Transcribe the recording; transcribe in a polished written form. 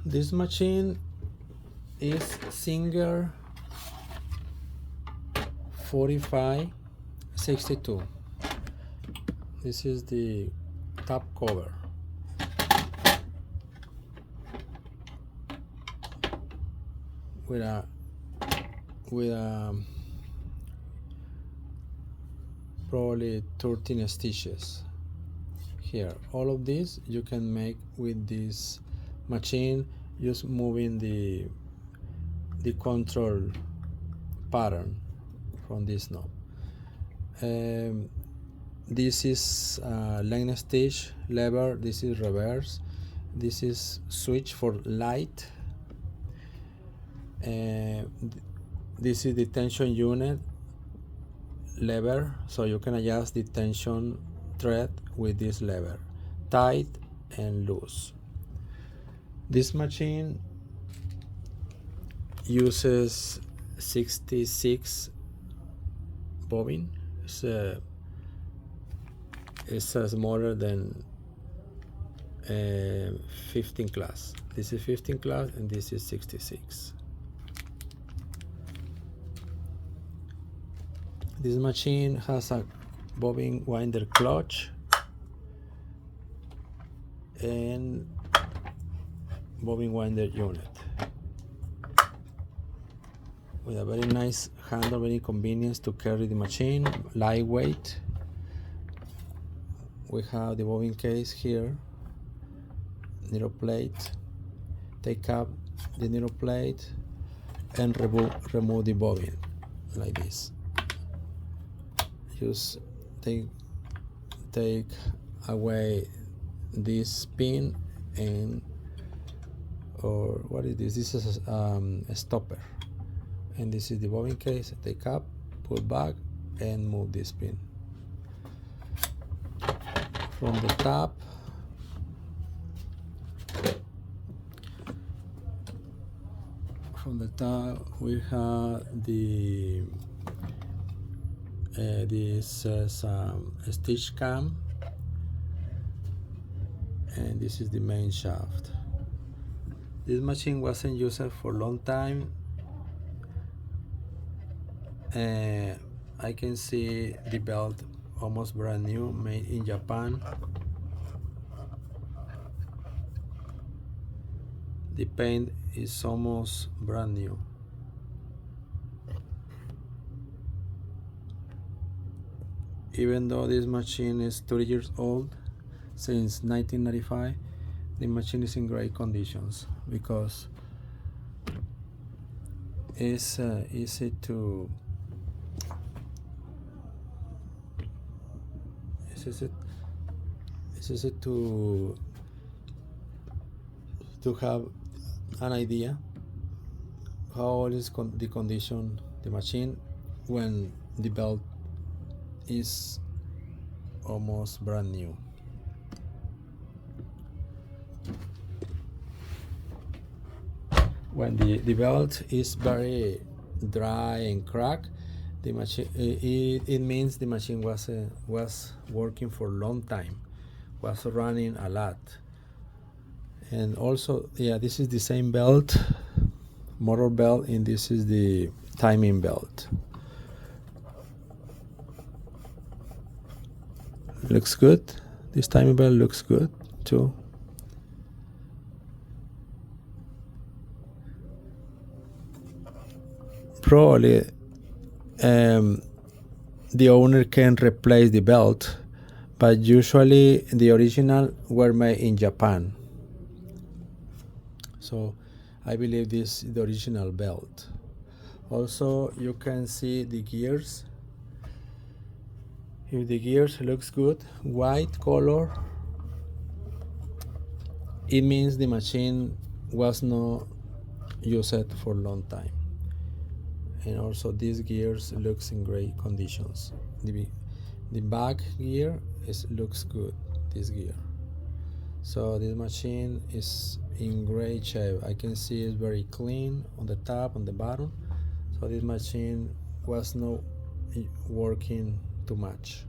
This machine is Singer4562. This is the top cover. With a probably 13 stitches here. All of this you can make with this machine, just moving the control pattern from this knob. This is length stitch lever, this is reverse, this is switch for light, this is the tension unit lever, so you can adjust the tension thread with this lever, tight and loose. This machine uses 66 bobbin. It's smaller than 15 class. This is 15 class and this is 66. This machine has a bobbin winder clutch and bobbin winder unit with a very nice handle, very convenient to carry the machine, lightweight. We have the bobbin case here, needle plate. Take up the needle plate and remove the bobbin like this. Just take away this pin and, or what is this? This is a stopper, and this is the bobbin case. Take up, put back, and move this pin. From the top, we have the this is a stitch cam, and this is the main shaft. This machine wasn't used for a long time. I can see the belt almost brand new, made in Japan. The paint is almost brand new. Even though this machine is 30 years old, since 1995, the machine is in great conditions because it's easy to have an idea how is the condition the machine when the belt is almost brand new. When the belt is very dry and cracked, the machine it means the machine was working for a long time, was running a lot. And also, yeah, this is the same belt, motor belt, and this is the timing belt. Looks good. This timing belt looks good too. Probably the owner can replace the belt, but usually the original were made in Japan. So I believe this is the original belt. Also, you can see the gears. Here the gears looks good, white color. It means the machine was not used for a long time. And also these gears looks in great conditions. The back gear looks good, this gear. So this machine is in great shape. I can see it's very clean on the top, on the bottom. So this machine was not working too much.